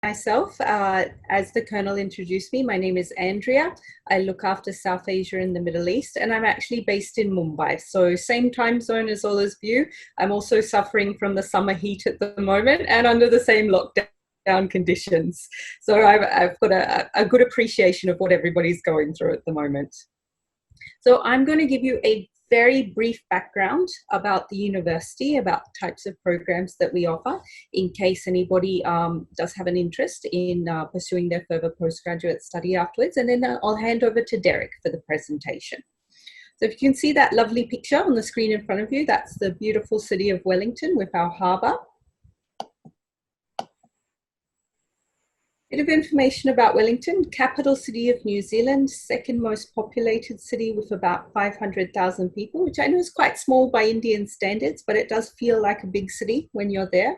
myself. As the Colonel introduced me, my name is Andrea. I look after South Asia and the Middle East, and I'm actually based in Mumbai. So same time zone as all of you. I'm also suffering from the summer heat at the moment and under the same lockdown conditions. So I've got a good appreciation of what everybody's going through at the moment. So I'm going to give you a very brief background about the university, about the types of programs that we offer, in case anybody does have an interest in pursuing their further postgraduate study afterwards. And then I'll hand over to Derek for the presentation. So if you can see that lovely picture on the screen in front of you, that's the beautiful city of Wellington with our harbour. Bit of information about Wellington, capital city of New Zealand, second most populated city with about 500,000 people, which I know is quite small by Indian standards, but it does feel like a big city when you're there.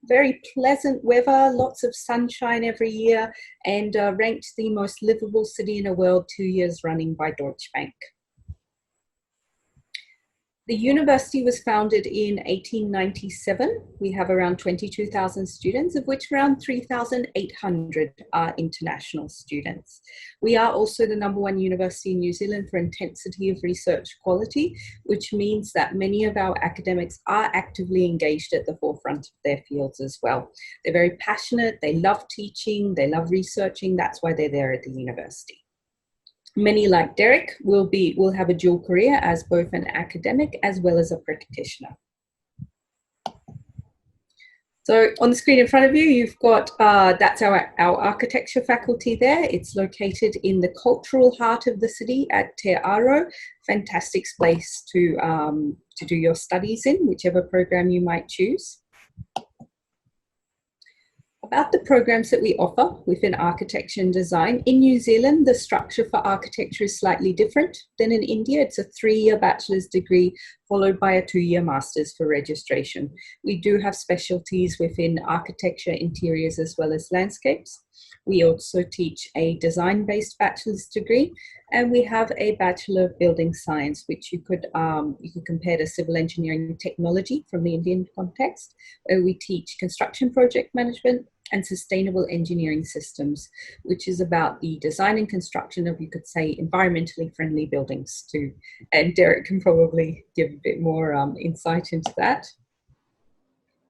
Very pleasant weather, lots of sunshine every year, and ranked the most livable city in the world 2 years running by Deutsche Bank. The university was founded in 1897. We have around 22,000 students, of which around 3,800 are international students. We are also the #1 university in New Zealand for intensity of research quality, which means that many of our academics are actively engaged at the forefront of their fields as well. They're very passionate, they love teaching, they love researching, that's why they're there at the university. Many, like Derek, will have a dual career as both an academic as well as a practitioner. So on the screen in front of you, you've got, that's our architecture faculty there. It's located in the cultural heart of the city at Te Aro. Fantastic place to do your studies in, whichever program you might choose. About the programs that we offer within architecture and design. In New Zealand, the structure for architecture is slightly different than in India. It's a 3-year bachelor's degree followed by a 2-year master's for registration. We do have specialties within architecture, interiors, as well as landscapes. We also teach a design-based bachelor's degree, and we have a Bachelor of Building Science, which you could compare to civil engineering and technology from the Indian context, where we teach construction project management and sustainable engineering systems, which is about the design and construction of, you could say, environmentally friendly buildings too. And Derek can probably give a bit more insight into that.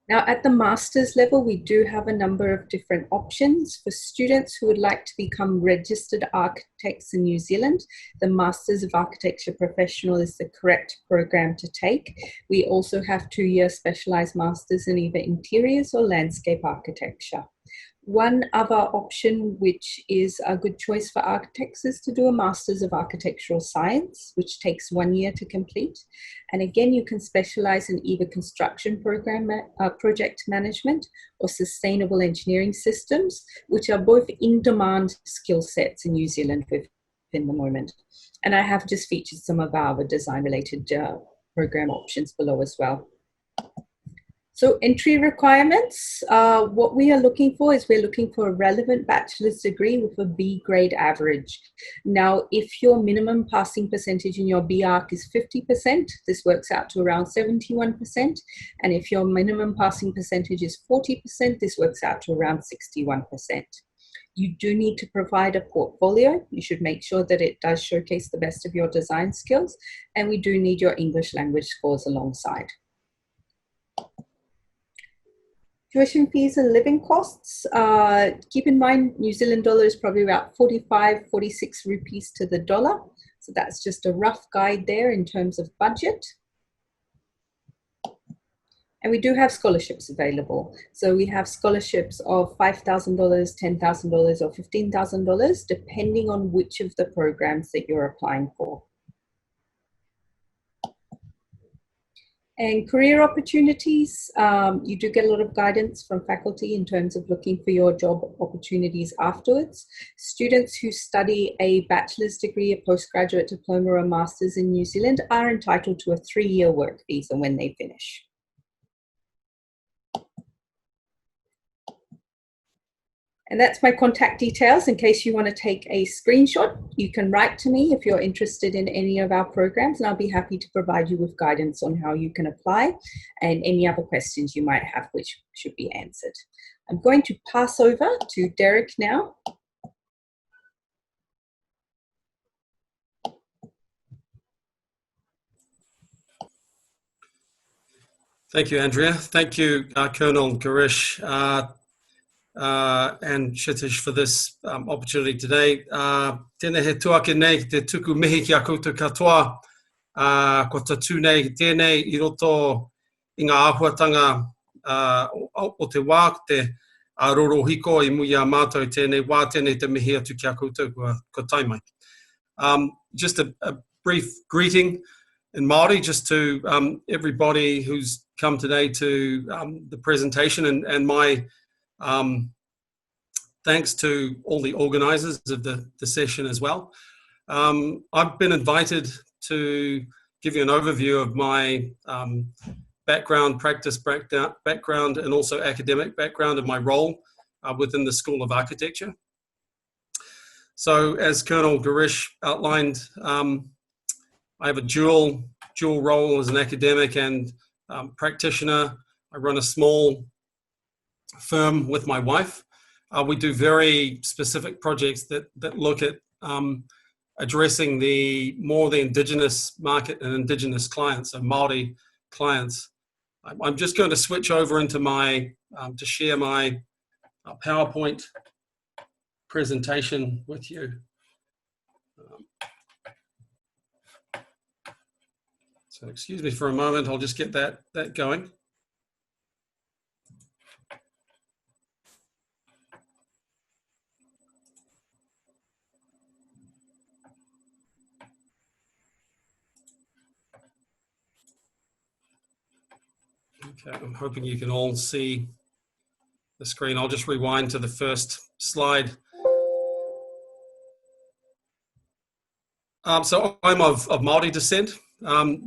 Now, at the master's level, we do have a number of different options for students who would like to become registered architects in New Zealand. The Masters of Architecture Professional is the correct program to take. We also have 2-year specialized masters in either interiors or landscape architecture. One other option, which is a good choice for architects, is to do a Masters of Architectural Science, which takes 1 year to complete. And again, you can specialize in either construction program, project management, or sustainable engineering systems, which are both in-demand skill sets in New Zealand within the moment. And I have just featured some of our design-related program options below as well. So entry requirements, what we are looking for is we're looking for a relevant bachelor's degree with a B grade average. Now, if your minimum passing percentage in your B arc is 50%, this works out to around 71%. And if your minimum passing percentage is 40%, this works out to around 61%. You do need to provide a portfolio. You should make sure that it does showcase the best of your design skills. And we do need your English language scores alongside. Tuition fees and living costs. Keep in mind, New Zealand dollar is probably about 45, 46 rupees to the dollar. So that's just a rough guide there in terms of budget. And we do have scholarships available. So we have scholarships of $5,000, $10,000, or $15,000, depending on which of the programs that you're applying for. And career opportunities, you do get a lot of guidance from faculty in terms of looking for your job opportunities afterwards. Students who study a bachelor's degree, a postgraduate diploma, or a master's in New Zealand are entitled to a 3-year work visa when they finish. And that's my contact details in case you want to take a screenshot. You can write to me if you're interested in any of our programs, and I'll be happy to provide you with guidance on how you can apply and any other questions you might have which should be answered. I'm going to pass over to Derek now. Thank you, Andrea. Thank you, Colonel Garish and Shitish for this opportunity today. Tēnei he tuake nei te tuku mihi ki a koutou katoa. Ko ta tū nei tēnei I roto I ngā āhuatanga o te wā, te roro hiko I mui a mātou tēnei wā, tēnei te mihi atu ki a koutou ko taimai. Just a brief greeting in Māori, just to everybody who's come today to the presentation, and my thanks to all the organisers of the session as well. I've been invited to give you an overview of my background, practice background, and also academic background of my role within the School of Architecture. So as Colonel Garish outlined, I have a dual role as an academic and practitioner. I run a small firm with my wife. We do very specific projects that look at addressing more the Indigenous market and Indigenous clients, so Māori clients. I'm just going to switch over into to share my PowerPoint presentation with you. So excuse me for a moment, I'll just get that going. Okay, I'm hoping you can all see the screen. I'll just rewind to the first slide. So I'm of Māori descent.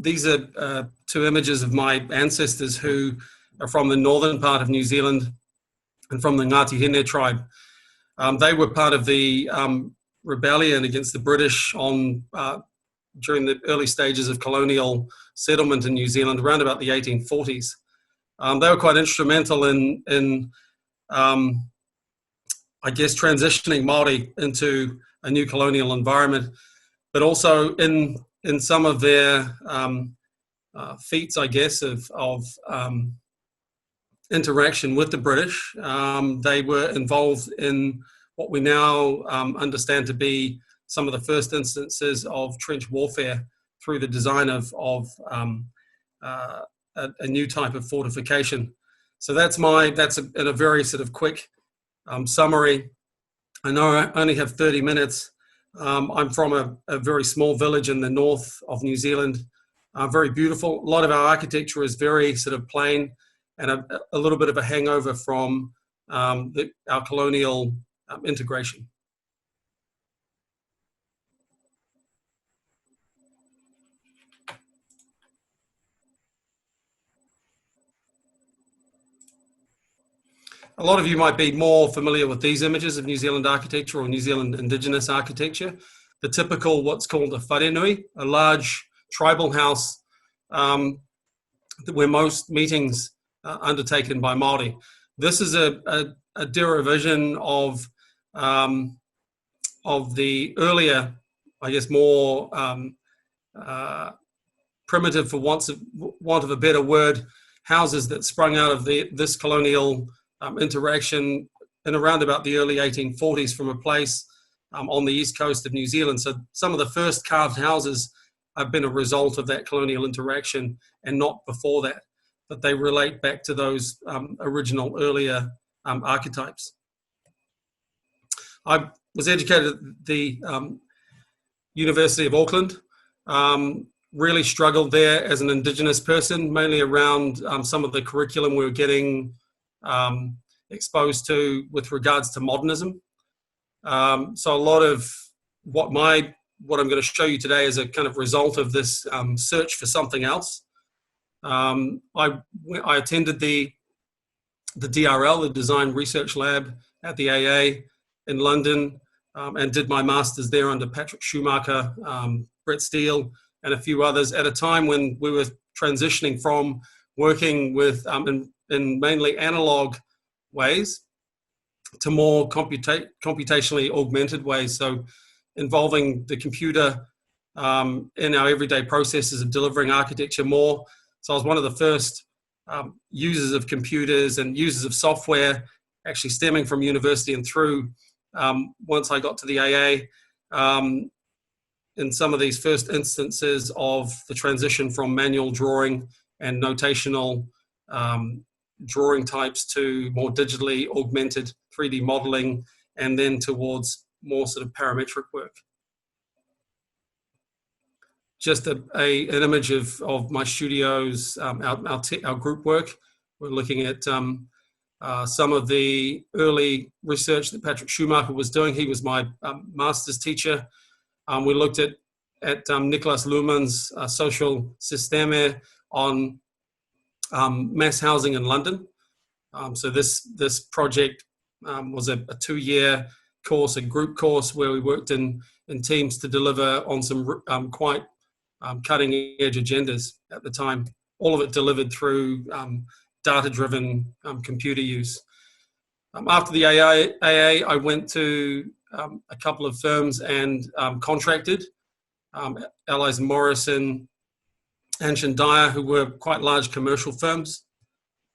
These are two images of my ancestors who are from the northern part of New Zealand and from the Ngāti Hine tribe. They were part of the rebellion against the British during the early stages of colonial settlement in New Zealand around about the 1840s. They were quite instrumental in I guess, transitioning Māori into a new colonial environment, but also in some of their feats, I guess, of interaction with the British. They were involved in what we now understand to be some of the first instances of trench warfare through the design of a new type of fortification. So that's in a very sort of quick summary. I know I only have 30 minutes. I'm from a very small village in the north of New Zealand, very beautiful. A lot of our architecture is very sort of plain and a little bit of a hangover from our colonial integration. A lot of you might be more familiar with these images of New Zealand architecture or New Zealand Indigenous architecture. The typical, what's called a wharenui, a large tribal house where most meetings are undertaken by Māori. This is a derivation of the earlier, I guess, more primitive, for want of a better word, houses that sprung out of this colonial interaction in around about the early 1840s from a place on the east coast of New Zealand. So some of the first carved houses have been a result of that colonial interaction and not before that, but they relate back to those original earlier archetypes. I was educated at the University of Auckland, really struggled there as an Indigenous person, mainly around some of the curriculum we were getting exposed to with regards to modernism. So a lot of what I'm going to show you today is a kind of result of this search for something else. I attended the DRL, the Design Research Lab, at the AA in London, and did my master's there under Patrick Schumacher, Brett Steele, and a few others at a time when we were transitioning from working with in mainly analog ways to more computationally augmented ways, so involving the computer in our everyday processes of delivering architecture more. So I was one of the first users of computers and users of software, actually stemming from university and through once I got to the AA, in some of these first instances of the transition from manual drawing and notational drawing types to more digitally augmented 3D modeling, and then towards more sort of parametric work. Just an image of my studios, our group work. We're looking at some of the early research that Patrick Schumacher was doing. He was my master's teacher. We looked at Nicholas Luhmann's social systeme on mass housing in London. So this project was a 2-year course, a group course, where we worked in teams to deliver on some quite cutting-edge agendas at the time. All of it delivered through data-driven computer use. After the AA, I went to a couple of firms and contracted, Allies Morrison and Dyer, who were quite large commercial firms.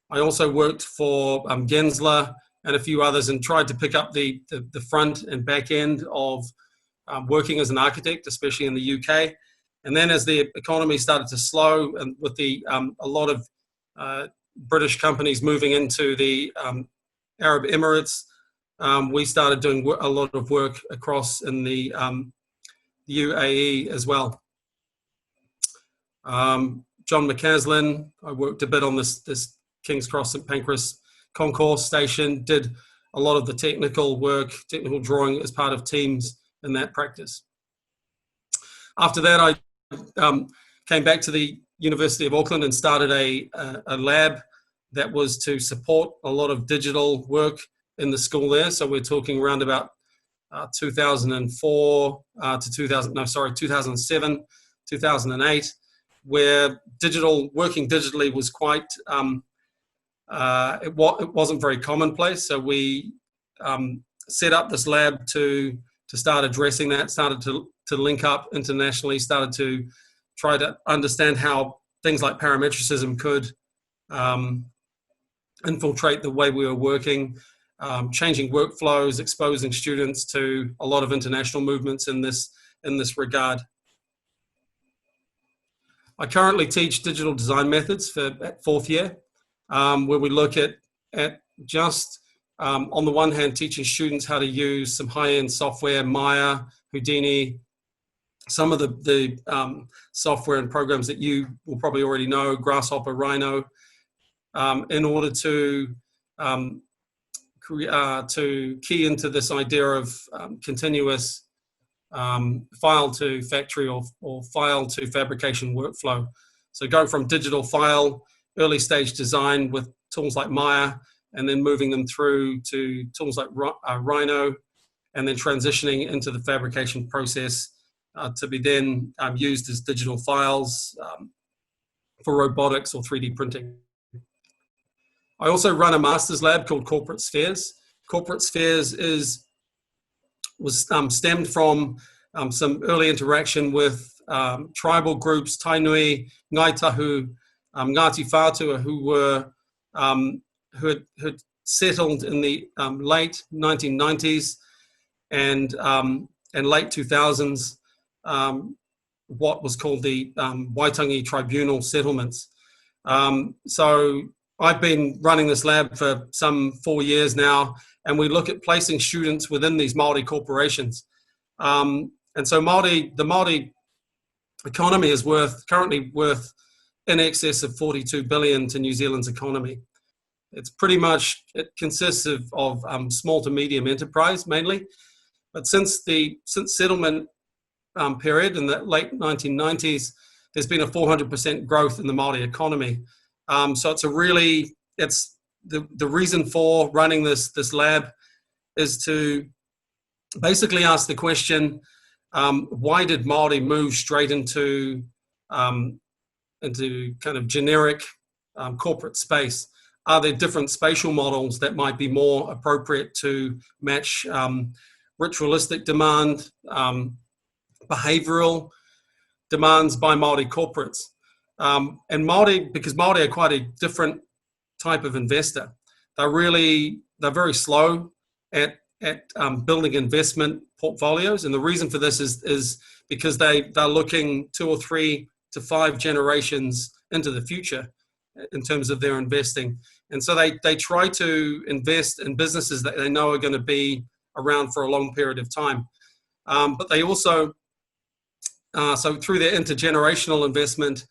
I also worked for Gensler and a few others, and tried to pick up the front and back end of working as an architect, especially in the UK. And then as the economy started to slow, and with a lot of British companies moving into the Arab Emirates, we started doing a lot of work across in the UAE as well. John McCaslin, I worked a bit on this King's Cross St Pancras concourse station, did a lot of the technical work, technical drawing as part of teams in that practice. After that, I came back to the University of Auckland and started a lab that was to support a lot of digital work in the school there. So we're talking around about 2004 to 2007, 2008, where working digitally was quite, it wasn't very commonplace. So we set up this lab to start addressing that, started to link up internationally, started to try to understand how things like parametricism could infiltrate the way we were working, changing workflows, exposing students to a lot of international movements in this regard. I currently teach digital design methods at 4th year, where we look at just on the one hand, teaching students how to use some high-end software, Maya, Houdini, some of the software and programs that you will probably already know, Grasshopper, Rhino, in order to key into this idea of continuous file to factory or file to fabrication workflow. So go from digital file, early stage design with tools like Maya, and then moving them through to tools like Rhino, and then transitioning into the fabrication process to be then used as digital files for robotics or 3D printing. I also run a master's lab called Corporate Spheres. Corporate Spheres was stemmed from some early interaction with tribal groups, Tainui, Ngai Tahu, Ngāti Whātua, who had settled in the late 1990s and late 2000s, what was called the Waitangi Tribunal settlements. So I've been running this lab for some 4 years now, and we look at placing students within these Māori corporations. And so the Māori economy is currently worth in excess of 42 billion to New Zealand's economy. It's pretty much, it consists of small to medium enterprise mainly, but since settlement period in the late 1990s, there's been a 400% growth in the Māori economy. So it's the reason for running this lab is to basically ask the question, why did Māori move straight into kind of generic corporate space? Are there different spatial models that might be more appropriate to match ritualistic demand, behavioral demands by Māori corporates? And Māori, because Māori are quite a different type of investor, they're very slow at building investment portfolios. And the reason for this is because they're looking 2 or 3 to 5 generations into the future in terms of their investing. And so they try to invest in businesses that they know are going to be around for a long period of time. But they also, so through their intergenerational investment,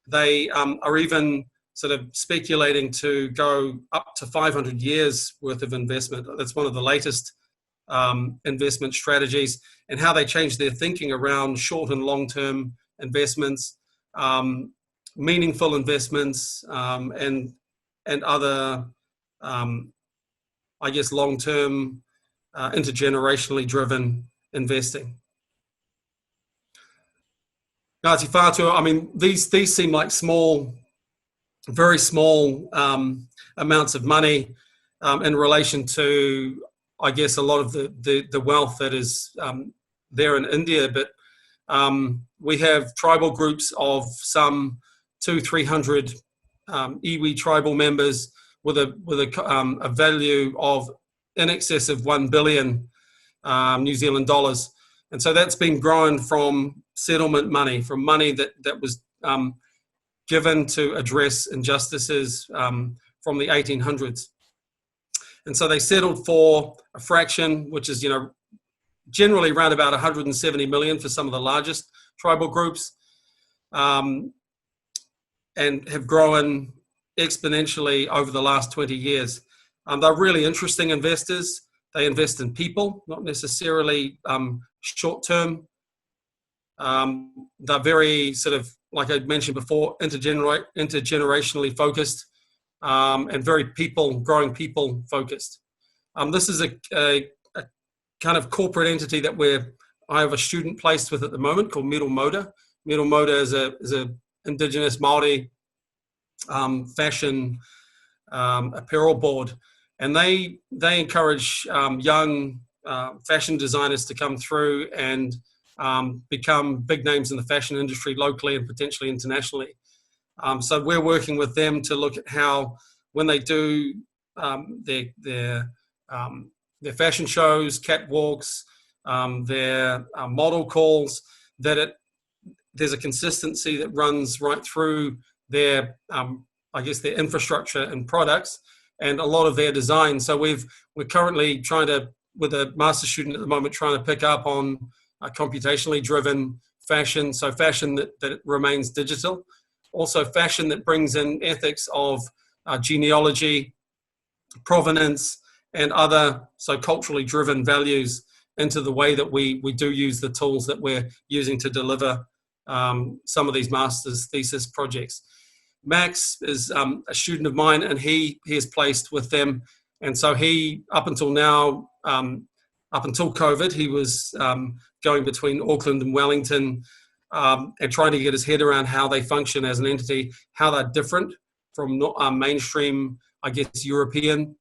they are even sort of speculating to go up to 500 years worth of investment. That's one of the latest investment strategies, and how they change their thinking around short and long-term investments, meaningful investments, and other, I guess, long-term, intergenerationally driven investing. Ngāti Whātua, I mean, these seem like small, very small amounts of money in relation to, I guess, a lot of the wealth that is there in India. But we have tribal groups of some 200-300 iwi tribal members with a value of in excess of 1 billion New Zealand dollars. And so that's been grown from settlement money, from money that was given to address injustices from the 1800s. And so they settled for a fraction, which is, generally around about 170 million for some of the largest tribal groups, and have grown exponentially over the last 20 years. They're really interesting investors. They invest in people, not necessarily short-term. They're very sort of, like I mentioned before, intergenerationally focused, and very growing people focused. This is a kind of corporate entity that I have a student placed with at the moment called Miro Moda. Miro Moda is a Indigenous Māori fashion apparel board, and they encourage young fashion designers to come through and become big names in the fashion industry locally and potentially internationally. So we're working with them to look at how, when they do their fashion shows, catwalks, their model calls, that there's a consistency that runs right through their, I guess, their infrastructure and products, and a lot of their design. So we're currently with a master's student at the moment, trying to pick up on computationally driven fashion, so fashion that remains digital. Also fashion that brings in ethics of genealogy, provenance, and other culturally driven values into the way that we do use the tools that we're using to deliver some of these master's thesis projects. Max is a student of mine, and he is placed with them. And so he, up until now, up until COVID, he was going between Auckland and Wellington, and trying to get his head around how they function as an entity, how they're different from mainstream, I guess, European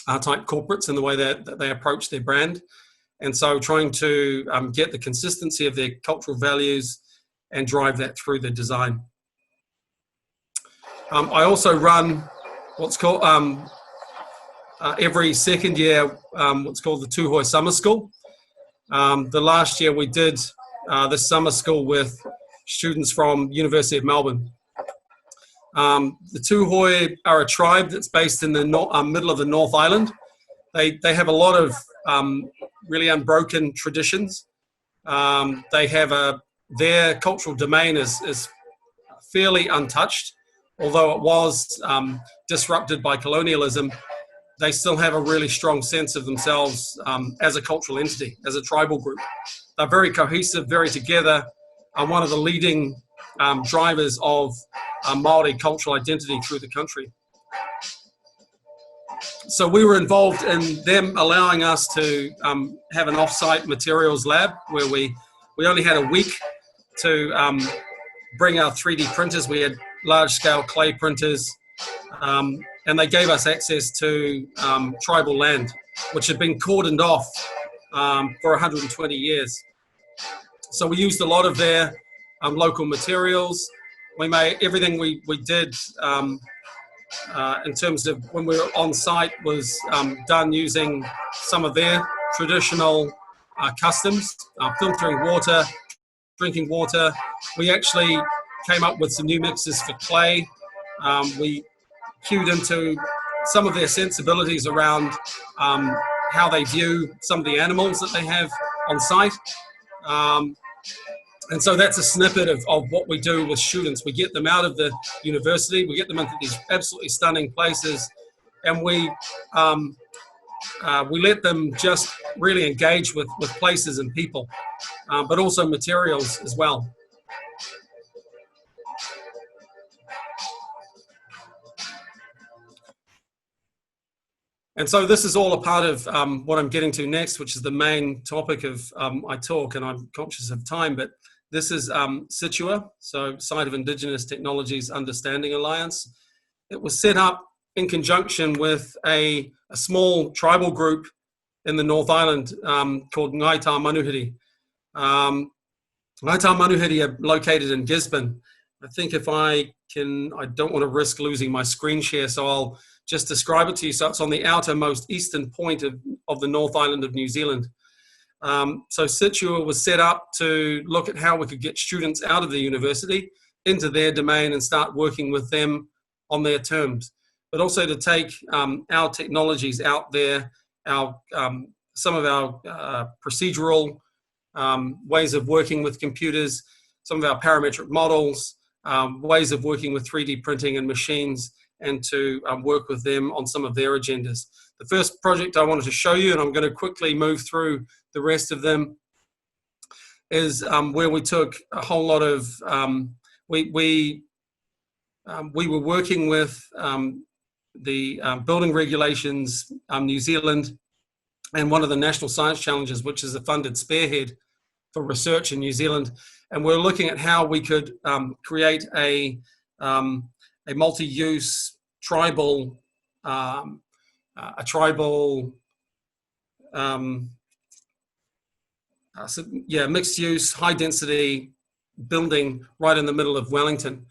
type corporates in the way that they approach their brand. And so trying to get the consistency of their cultural values and drive that through the design. I also run what's called, every second year, what's called the Tūhoe Summer School. The last year we did this summer school with students from University of Melbourne. The Tūhoe are a tribe that's based in the middle of the North Island. They have a lot of really unbroken traditions. They have their cultural domain is fairly untouched, although it was disrupted by colonialism. They still have a really strong sense of themselves as a cultural entity, as a tribal group. They're very cohesive, very together, are one of the leading drivers of Māori cultural identity through the country. So we were involved in them allowing us to have an off-site materials lab where we only had a week to bring our 3D printers. We had large-scale clay printers, and they gave us access to tribal land, which had been cordoned off for 120 years. So we used a lot of their local materials. We made everything we did in terms of when we were on site was done using some of their traditional customs, filtering water, drinking water. We actually came up with some new mixes for clay. We cued into some of their sensibilities around how they view some of the animals that they have on site. And so that's a snippet of what we do with students. We get them out of the university, we get them into these absolutely stunning places, and we let them just really engage with places and people, but also materials as well. And so this is all a part of what I'm getting to next, which is the main topic of my talk, and I'm conscious of time, but this is SITUA, so Site of Indigenous Technologies Understanding Alliance. It was set up in conjunction with a small tribal group in the North Island called Ngāi Tā Manuhiri. Ngāi Tā Manuhiri are located in Gisborne. I think if I don't want to risk losing my screen share, so I'll just describe it to you. So it's on the outermost eastern point of the North Island of New Zealand. So SITUA was set up to look at how we could get students out of the university into their domain and start working with them on their terms, but also to take our technologies out there, some of our procedural ways of working with computers, some of our parametric models, ways of working with 3D printing and machines, and to work with them on some of their agendas. The first project I wanted to show you, and I'm going to quickly move through the rest of them, is where we took a whole lot of, we were working with the Building Regulations New Zealand and one of the National Science Challenges, which is a funded spearhead for research in New Zealand. And we're looking at how we could create a multi-use tribal, mixed-use, high-density building right in the middle of Wellington.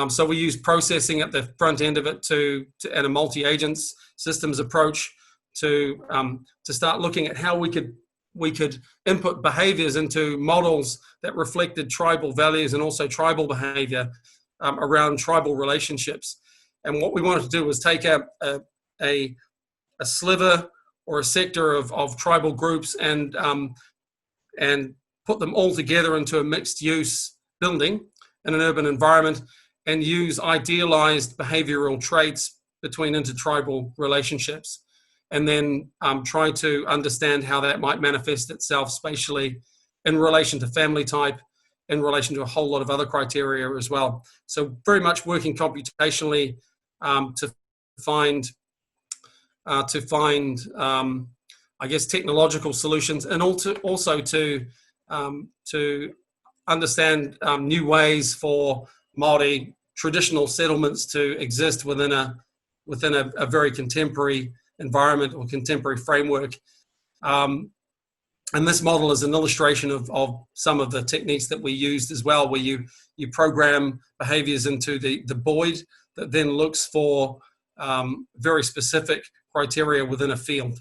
So we use processing at the front end of it and a multi-agents systems approach to start looking at how we could input behaviors into models that reflected tribal values and also tribal behavior around tribal relationships. And what we wanted to do was take a sliver or a sector of tribal groups and put them all together into a mixed-use building in an urban environment and use idealized behavioral traits between intertribal relationships, and then try to understand how that might manifest itself spatially in relation to family type, in relation to a whole lot of other criteria as well. So very much working computationally to find I guess, technological solutions, and also to understand new ways for Māori traditional settlements to exist within a very contemporary environment or contemporary framework. And this model is an illustration of some of the techniques that we used as well, where you program behaviors into the Boyd that then looks for very specific criteria within a field.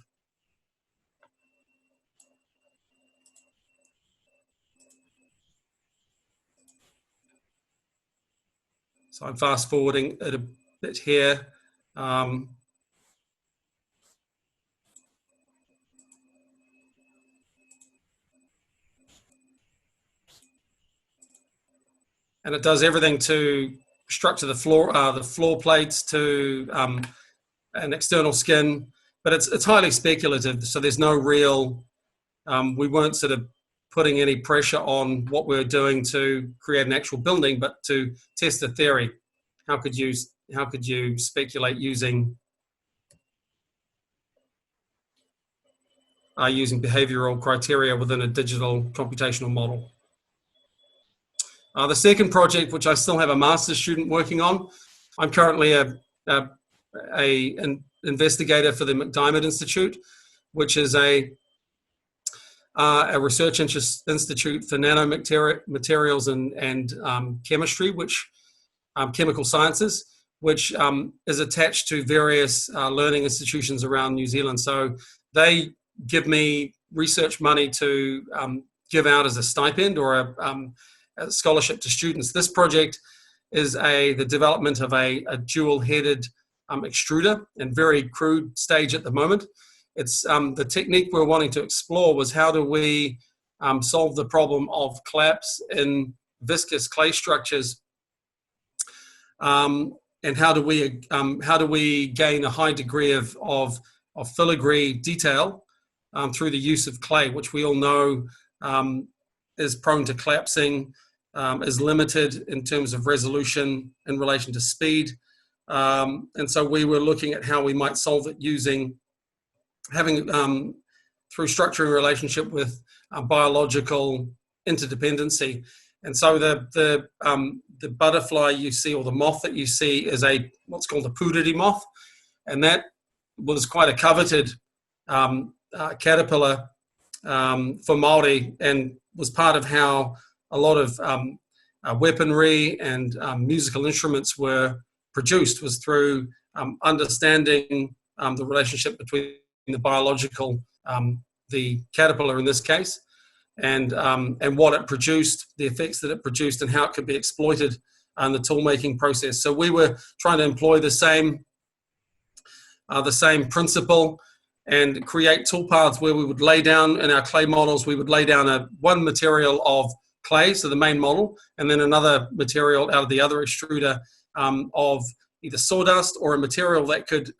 So I'm fast forwarding it a bit here. And it does everything to structure the floor plates to an external skin, but it's highly speculative. So there's no real, we weren't sort of putting any pressure on what we're doing to create an actual building, but to test a theory. How could you speculate using using behavioral criteria within a digital computational model. The second project, which I still have a master's student working on, I'm currently an investigator for the McDiarmid Institute, which is a research institute for nanomaterials and chemistry, which chemical sciences, which is attached to various learning institutions around New Zealand. So they give me research money to give out as a stipend or a scholarship to students. This project is the development of a dual-headed extruder in very crude stage at the moment. It's the technique we're wanting to explore was how do we solve the problem of collapse in viscous clay structures, and how do we gain a high degree of filigree detail through the use of clay, which we all know is prone to collapsing, is limited in terms of resolution in relation to speed. And so we were looking at how we might solve it through structuring a relationship with biological interdependency. And so the butterfly you see, or the moth that you see, is what's called a pūrere moth, and that was quite a coveted caterpillar for Māori, and was part of how a lot of weaponry and musical instruments were produced, was through understanding the relationship between the biological, the caterpillar in this case, and what it produced, the effects that it produced, and how it could be exploited in the tool making process. So we were trying to employ the same principle and create toolpaths where we would lay down in our clay models, we would lay down one material of clay, so the main model, and then another material out of the other extruder of either sawdust or a material that could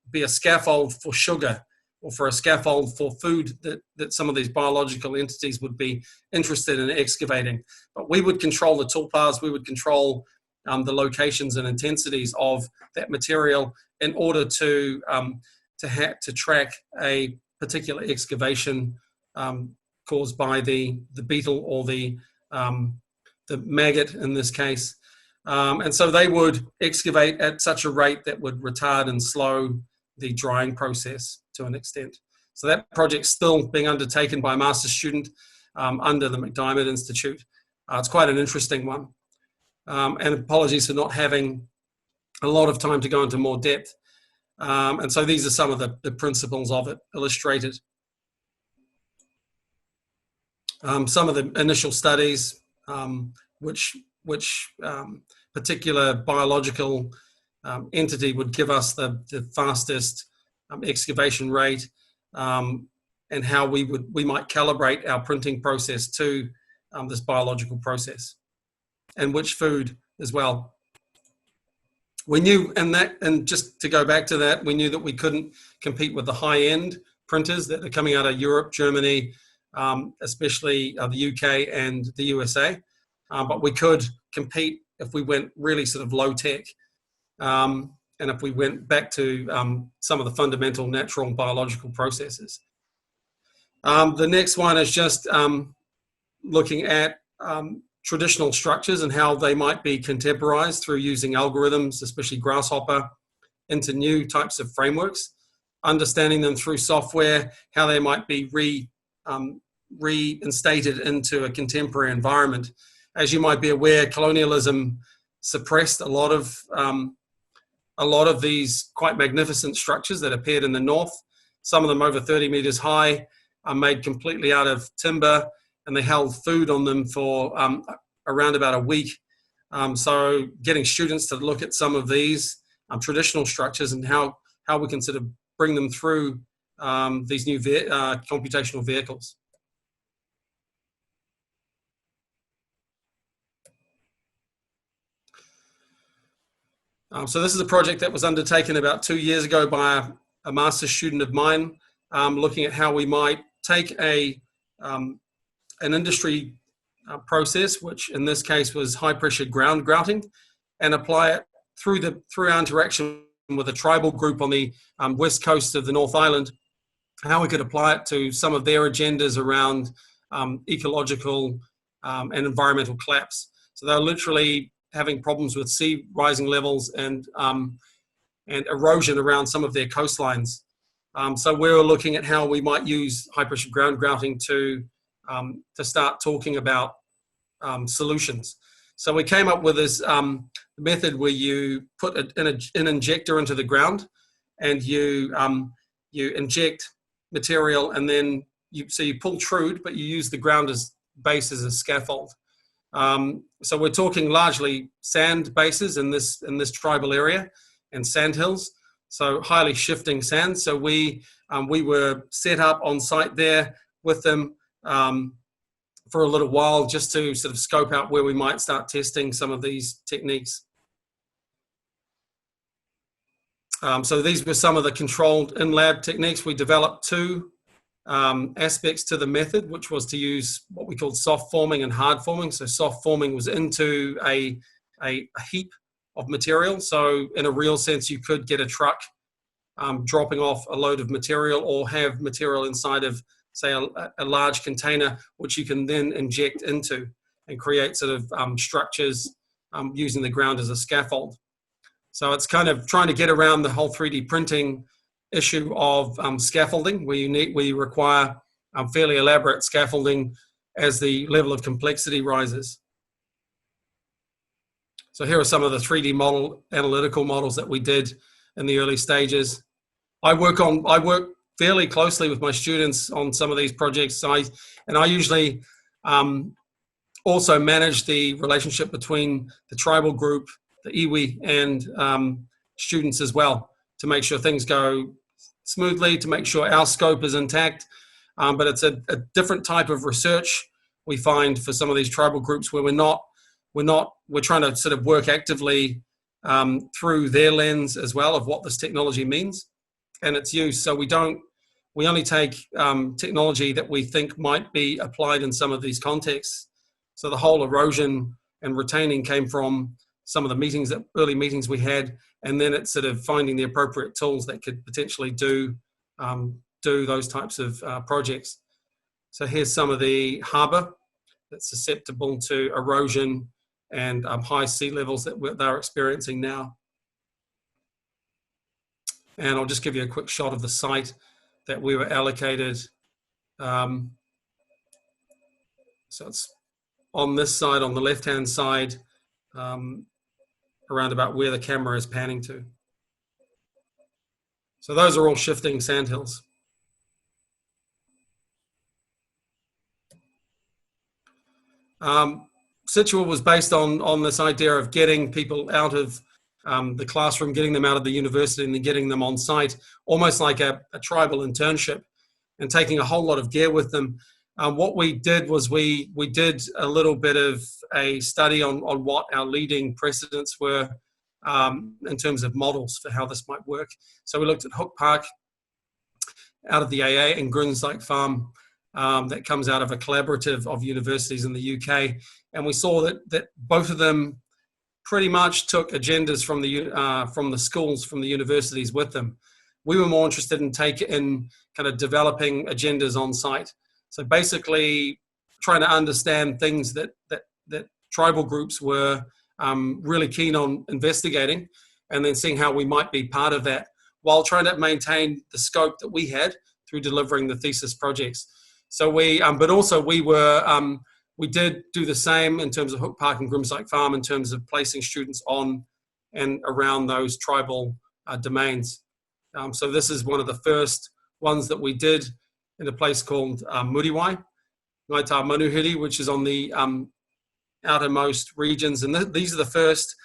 be a scaffold for sugar, or for a scaffold for food that some of these biological entities would be interested in excavating. But we would control the toolpaths, we would control the locations and intensities of that material in order to track a particular excavation caused by the beetle or the maggot in this case. And so they would excavate at such a rate that would retard and slow the drying process to an extent. So that project's still being undertaken by a master's student under the McDiarmid Institute. It's quite an interesting one. And apologies for not having a lot of time to go into more depth. And so these are some of the principles of it illustrated. Some of the initial studies, which particular biological entity would give us the fastest excavation rate, and how we might calibrate our printing process to this biological process, and which food as well. We knew, and just to go back to that, we knew that we couldn't compete with the high-end printers that are coming out of Europe, Germany, especially the UK and the USA, but we could compete if we went really sort of low-tech, and if we went back to some of the fundamental natural biological processes. The next one is just looking at traditional structures and how they might be contemporized through using algorithms, especially Grasshopper, into new types of frameworks, understanding them through software, how they might be reinstated into a contemporary environment. As you might be aware, colonialism suppressed a lot of these quite magnificent structures that appeared in the north. Some of them over 30 meters high, are made completely out of timber, and they held food on them for around about a week. So getting students to look at some of these traditional structures and how we can sort of bring them through these new computational vehicles. So this is a project that was undertaken about 2 years ago by a master's student of mine, looking at how we might take an industry process, which in this case was high pressure ground grouting, and apply it through our interaction with a tribal group on the west coast of the North Island, how we could apply it to some of their agendas around ecological and environmental collapse. So they're literally having problems with sea rising levels and erosion around some of their coastlines. So we were looking at how we might use high pressure ground grouting to start talking about solutions. So we came up with this method where you put an injector into the ground, and you inject material, and then you pultrude, but you use the ground as base as a scaffold. So we're talking largely sand bases in this tribal area and sand hills, so highly shifting sand. So we were set up on site there with them for a little while, just to sort of scope out where we might start testing some of these techniques. So these were some of the controlled in-lab techniques. We developed two aspects to the method, which was to use what we called soft forming and hard forming. So soft forming was into a heap of material. So in a real sense, you could get a truck dropping off a load of material, or have material inside of, say, a large container, which you can then inject into and create sort of structures using the ground as a scaffold. So it's kind of trying to get around the whole 3D printing issue of scaffolding, where you require fairly elaborate scaffolding as the level of complexity rises. So here are some of the 3D analytical models that we did in the early stages. I work fairly closely with my students on some of these projects. I usually also manage the relationship between the tribal group, the iwi, and students as well, to make sure things go smoothly, to make sure our scope is intact. But it's a different type of research we find for some of these tribal groups, where we're trying to sort of work actively through their lens as well of what this technology means and its use. So we only take technology that we think might be applied in some of these contexts. So the whole erosion and retaining came from some of the early meetings we had, and then it's sort of finding the appropriate tools that could potentially do those types of projects. So here's some of the harbour that's susceptible to erosion and high sea levels that they're experiencing now. And I'll just give you a quick shot of the site that we were allocated. So it's on this side, on the left-hand side, around about where the camera is panning to. So those are all shifting sandhills. SITUA was based on this idea of getting people out of the classroom, getting them out of the university, and then getting them on site, almost like a tribal internship, and taking a whole lot of gear with them. What we did was we did a little bit of a study on what our leading precedents were in terms of models for how this might work. So we looked at Hook Park out of the AA and Grunsdyke Farm that comes out of a collaborative of universities in the UK. And we saw that both of them pretty much took agendas from the schools, from the universities with them. We were more interested in kind of developing agendas on site. So basically trying to understand things that tribal groups were really keen on investigating, and then seeing how we might be part of that, while trying to maintain the scope that we had through delivering the thesis projects. So we did do the same in terms of Hook Park and Grunsdyke Farm, in terms of placing students on and around those tribal domains. So this is one of the first ones that we did in a place called Muriwai, Ngaita Manuhiri, which is on the outermost regions. And these are the first,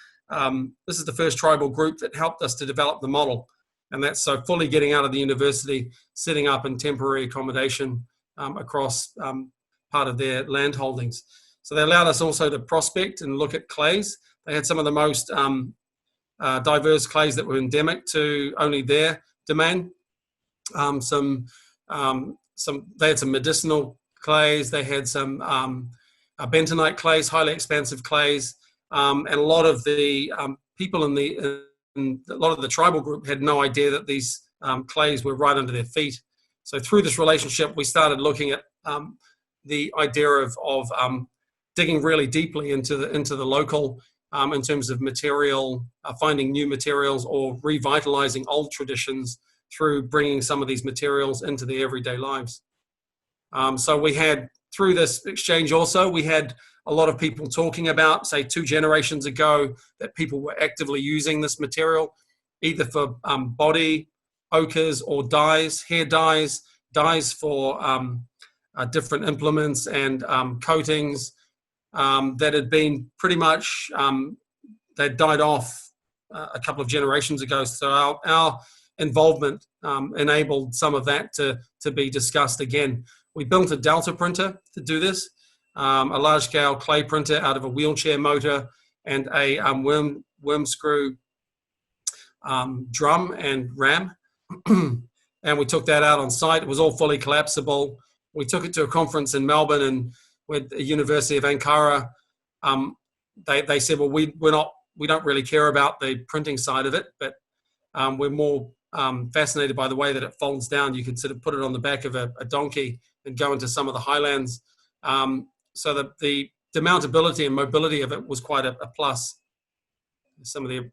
this is the first tribal group that helped us to develop the model. And that's so fully getting out of the university, setting up in temporary accommodation across part of their land holdings. So they allowed us also to prospect and look at clays. They had some of the most diverse clays that were endemic to only their domain. They had some medicinal clays. They had some bentonite clays, highly expansive clays, and a lot of the people in a lot of the tribal group had no idea that these clays were right under their feet. So through this relationship, we started looking at the idea of digging really deeply into the local in terms of material, finding new materials or revitalizing old traditions through bringing some of these materials into their everyday lives. So we had, through this exchange also, we had a lot of people talking about, say 2 generations ago, that people were actively using this material, either for body ochres or dyes, hair dyes, dyes for different implements and coatings that had been pretty much, they died off a couple of generations ago. So our involvement enabled some of that to be discussed again. We built a Delta printer to do this, a large-scale clay printer out of a wheelchair motor and a worm screw drum and ram. And we took that out on site. It was all fully collapsible. We took it to a conference in Melbourne, and with the University of Ankara, they said, well, we don't really care about the printing side of it, but we're more fascinated by the way that it folds down. You could sort of put it on the back of a donkey and go into some of the highlands. So that the mountability and mobility of it was quite a plus. Some of the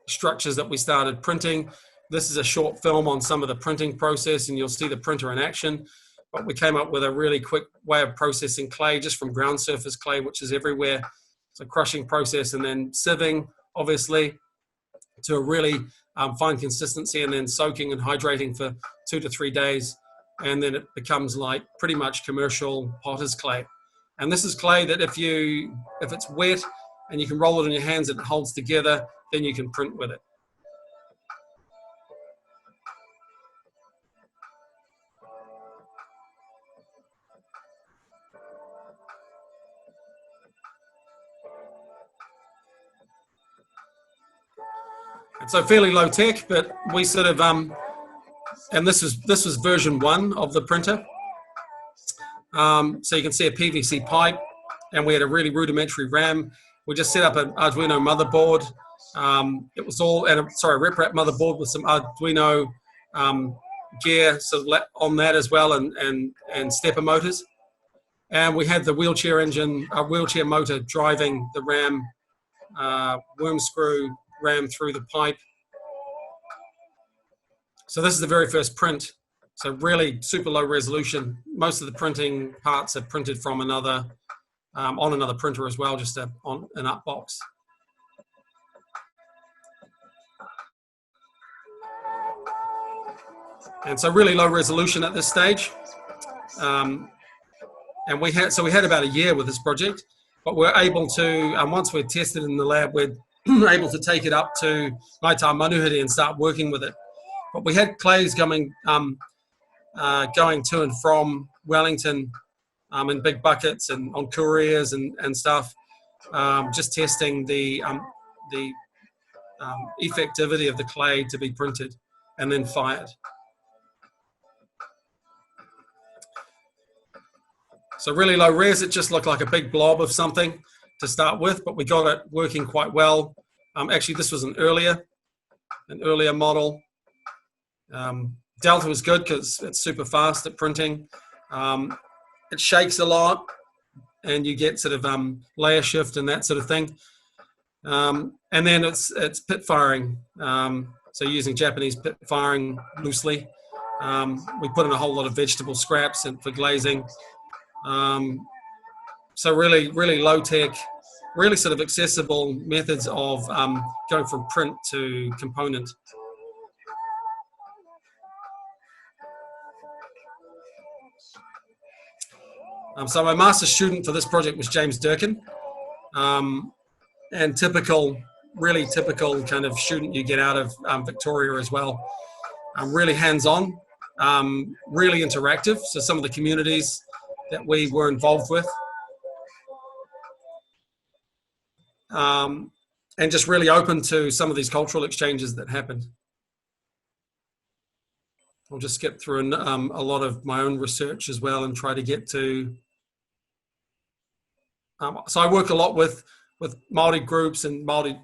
structures that we started printing. This is a short film on some of the printing process, and you'll see the printer in action. But we came up with a really quick way of processing clay just from ground surface clay, which is everywhere. It's a crushing process, and then sieving, obviously, to a really fine consistency, and then soaking and hydrating for 2 to 3 days. And then it becomes like pretty much commercial potter's clay. And this is clay that if it's wet and you can roll it in your hands and it holds together, then you can print with it. And so fairly low tech, but we sort of, and this was version 1 of the printer. So you can see a PVC pipe, and we had a really rudimentary RAM. We just set up an Arduino motherboard. It was all, and a RepRap motherboard with some Arduino gear sort of on that as well, and stepper motors. And we had the wheelchair engine, wheelchair motor driving the RAM, worm screw ram through the pipe. So this is the very first print. So really super low resolution. Most of the printing parts are printed from another, on another printer as well, just on an up box. And so really low resolution at this stage. And we had about a year with this project, but we're able to, once we're tested in the lab, we're able to take it up to Ngāi Manuhiri and start working with it. But we had clays going to and from Wellington in big buckets and on couriers and stuff, just testing the effectivity of the clay to be printed and then fired. So really low res, it just looked like a big blob of something to start with, but we got it working quite well. Actually, this was an earlier model. Delta was good because it's super fast at printing. It shakes a lot, and you get sort of layer shift and that sort of thing. And then it's pit firing. So using Japanese pit firing loosely. We put in a whole lot of vegetable scraps and for glazing. So really low tech, really sort of accessible methods of going from print to component. So my master's student for this project was James Durkin, and really typical kind of student you get out of Victoria as well. Really hands-on, really interactive. So some of the communities that we were involved with, and just really open to some of these cultural exchanges that happened. I'll just skip through a lot of my own research as well and try to get to. So I work a lot with Māori groups and Māori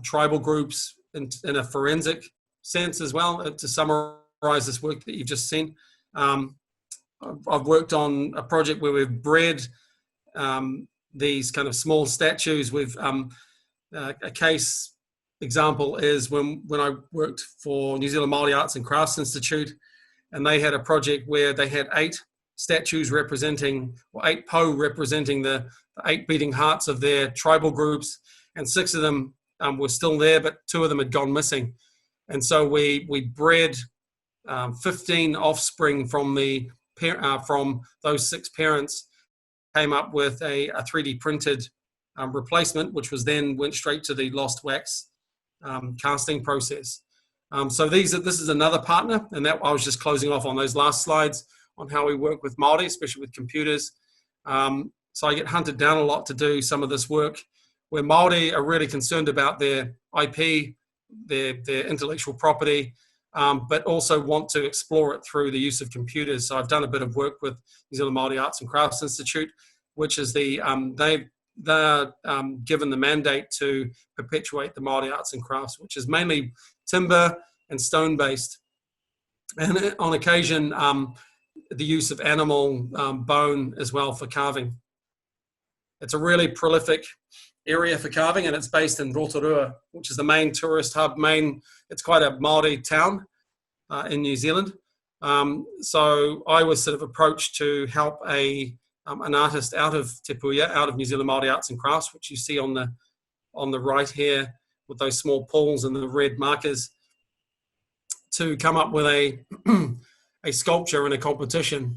tribal groups in a forensic sense as well, to summarize summarize this work that you've just seen. I've worked on a project where we've bred these kind of small statues. With a case example is when I worked for New Zealand Māori Arts and Crafts Institute, and they had a project where they had 8 statues representing, or 8 po representing the 8 beating hearts of their tribal groups, and 6 of them were still there, but 2 of them had gone missing. And so we bred 15 offspring from those 6 parents, came up with a 3D printed replacement, which was then went straight to the lost wax casting process. So this is another partner, and that I was just closing off on those last slides on how we work with Māori, especially with computers. So I get hunted down a lot to do some of this work where Māori are really concerned about their IP, their intellectual property, but also want to explore it through the use of computers. So I've done a bit of work with New Zealand Māori Arts and Crafts Institute, which is they're given the mandate to perpetuate the Māori arts and crafts, which is mainly timber and stone based, and on occasion the use of animal bone as well for carving. It's a really prolific area for carving, and it's based in Rotorua, which is the main tourist hub. It's quite a Māori town in New Zealand. So I was sort of approached to help an artist out of Te Puia, out of New Zealand Māori Arts and Crafts, which you see on the right here with those small pools and the red markers, to come up with a sculpture in a competition.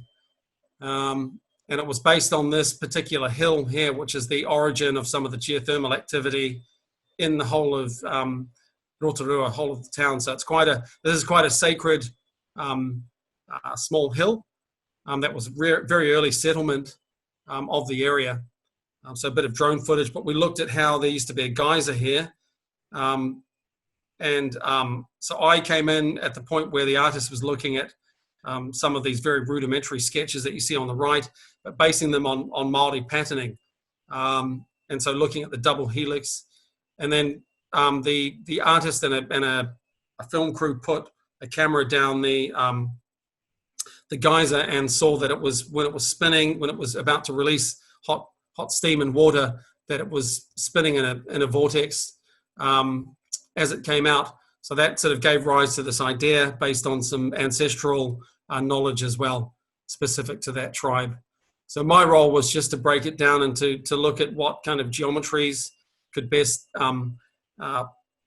And it was based on this particular hill here, which is the origin of some of the geothermal activity in the whole of Rotorua, whole of the town. So this is quite a sacred small hill that was very early settlement of the area. So a bit of drone footage, but we looked at how there used to be a geyser here. So I came in at the point where the artist was looking at some of these very rudimentary sketches that you see on the right, but basing them on Māori patterning. And so looking at the double helix, and then the artist and a film crew put a camera down the geyser and saw that when it was spinning, when it was about to release hot steam and water, that it was spinning in a vortex as it came out. So that sort of gave rise to this idea based on some ancestral knowledge as well, specific to that tribe. So my role was just to break it down and to look at what kind of geometries could best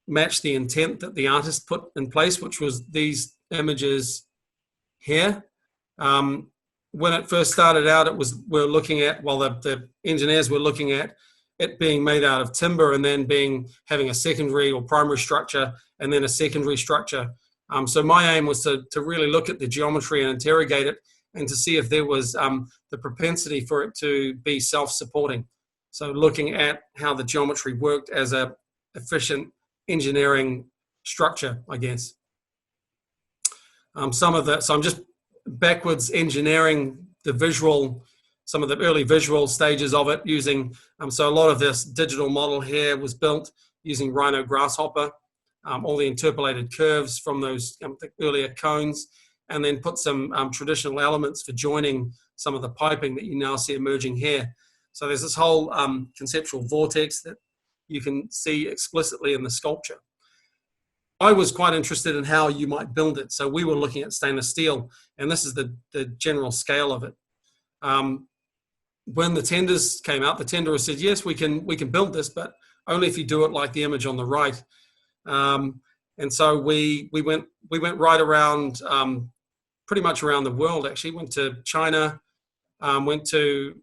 match the intent that the artist put in place, which was these images here. When it first started out, the engineers were looking at it being made out of timber and then having a secondary or primary structure and then a secondary structure. So my aim was to really look at the geometry and interrogate it, and to see if there was the propensity for it to be self-supporting. So looking at how the geometry worked as a efficient engineering structure, I guess. So I'm just backwards engineering some of the early visual stages of it using, so a lot of this digital model here was built using Rhino Grasshopper, all the interpolated curves from those the earlier cones, and then put some traditional elements for joining some of the piping that you now see emerging here. So there's this whole conceptual vortex that you can see explicitly in the sculpture. I was quite interested in how you might build it. So we were looking at stainless steel, and this is the general scale of it. When the tenders came out, the tenderer said, yes, we can build this, but only if you do it like the image on the right. And so we went right around, pretty much around the world, actually. Went to China, went to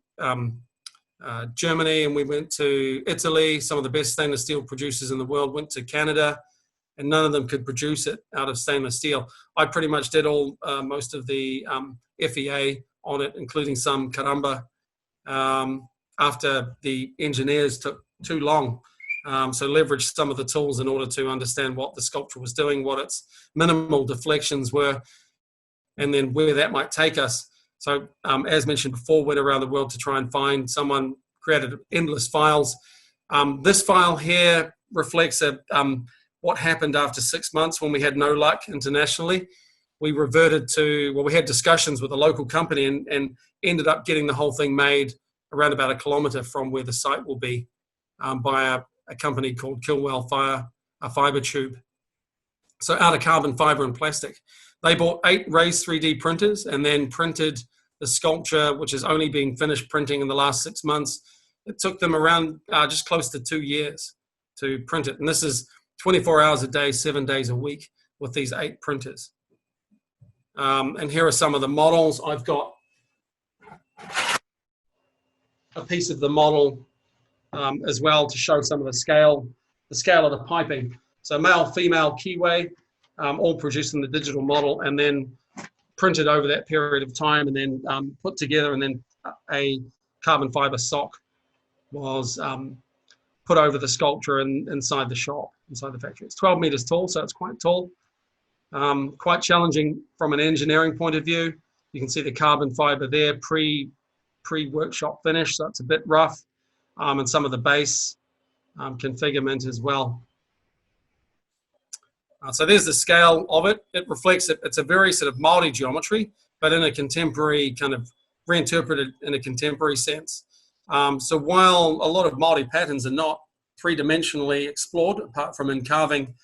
Germany, and we went to Italy. Some of the best stainless steel producers in the world. Went to Canada, and none of them could produce it out of stainless steel. I pretty much did most of the FEA on it, including some karamba, after the engineers took too long. So leveraged some of the tools in order to understand what the sculpture was doing, what its minimal deflections were, and then where that might take us. So as mentioned before, went around the world to try and find someone, created endless files. This file here reflects what happened after 6 months when we had no luck internationally. we reverted to, well, we had discussions with a local company and ended up getting the whole thing made around about 1 kilometre from where the site will be, by a company called Kilwell Fibre Tube. So out of carbon fibre and plastic. They bought 8 raised 3D printers and then printed the sculpture, which has only been finished printing in the last 6 months. It took them around just close to 2 years to print it. And this is 24 hours a day, 7 days a week with these 8 printers. And here are some of the models. I've got a piece of the model as well to show some of the scale of the piping. So male, female, keyway, all produced in the digital model and then printed over that period of time and then put together, and then a carbon fiber sock was put over the sculpture inside the shop, inside the factory. It's 12 meters tall, so it's quite tall. Quite challenging from an engineering point of view. You can see the carbon fiber there, pre-workshop finish, so it's a bit rough, and some of the base configurement as well. So there's the scale of it. It reflects it. It's a very sort of Māori geometry, but in a contemporary kind of reinterpreted in a contemporary sense. So while a lot of Māori patterns are not three-dimensionally explored, apart from in carving,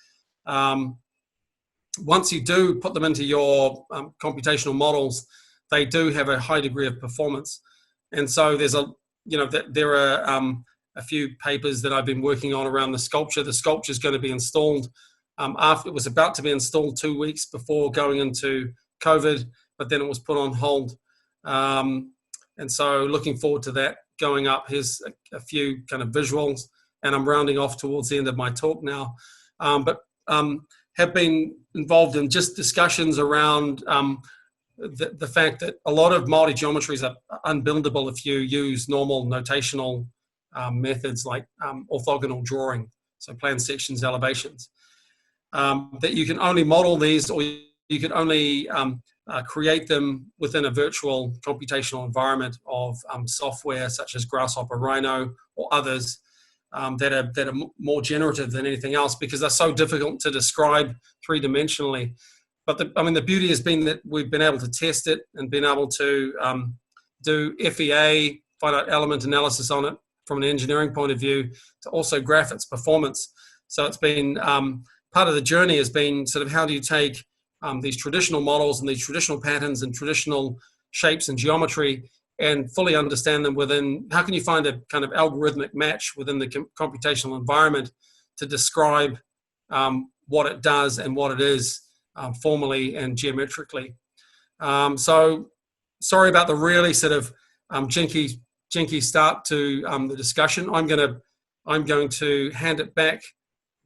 once you do put them into your computational models, they do have a high degree of performance. And so there's there are a few papers that I've been working on around the sculpture. The sculpture is going to be installed after it was about to be installed 2 weeks before going into COVID, but then it was put on hold. And so looking forward to that going up. Here's a few kind of visuals, and I'm rounding off towards the end of my talk now. But have been involved in just discussions around the fact that a lot of Māori geometries are unbuildable if you use normal notational methods like orthogonal drawing, so plan sections, elevations. That you can only model these, or you can only create them within a virtual computational environment of software such as Grasshopper, Rhino, or others that are more generative than anything else, because they're so difficult to describe three-dimensionally. But the beauty has been that we've been able to test it and been able to do FEA, finite element analysis on it from an engineering point of view, to also graph its performance. So it's been part of the journey has been sort of how do you take these traditional models and these traditional patterns and traditional shapes and geometry and fully understand them within, how can you find a kind of algorithmic match within the computational environment to describe what it does and what it is formally and geometrically. So sorry about the really sort of jinky start to the discussion. I'm going to hand it back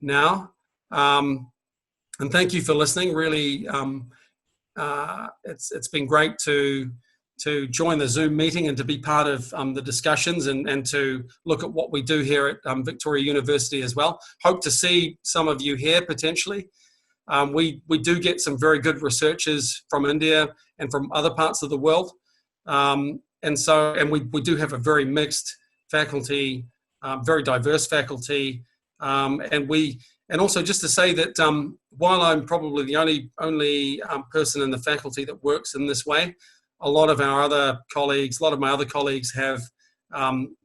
now. And thank you for listening. Really, it's been great to join the Zoom meeting and to be part of the discussions and to look at what we do here at Victoria University as well. Hope to see some of you here potentially. We do get some very good researchers from India and from other parts of the world. And we do have a very mixed faculty, very diverse faculty. And also just to say that while I'm probably the only person in the faculty that works in this way, a lot of my other colleagues have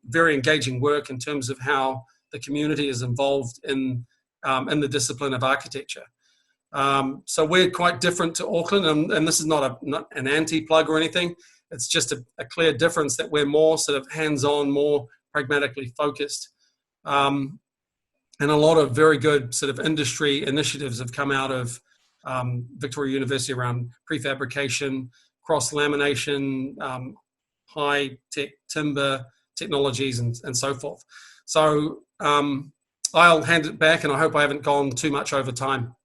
very engaging work in terms of how the community is involved in the discipline of architecture. So we're quite different to Auckland, and this is not an anti-plug or anything. It's just a clear difference that we're more sort of hands-on, more pragmatically focused. And a lot of very good sort of industry initiatives have come out of Victoria University around prefabrication, cross-lamination, high-tech timber technologies, and so forth. So I'll hand it back, and I hope I haven't gone too much over time.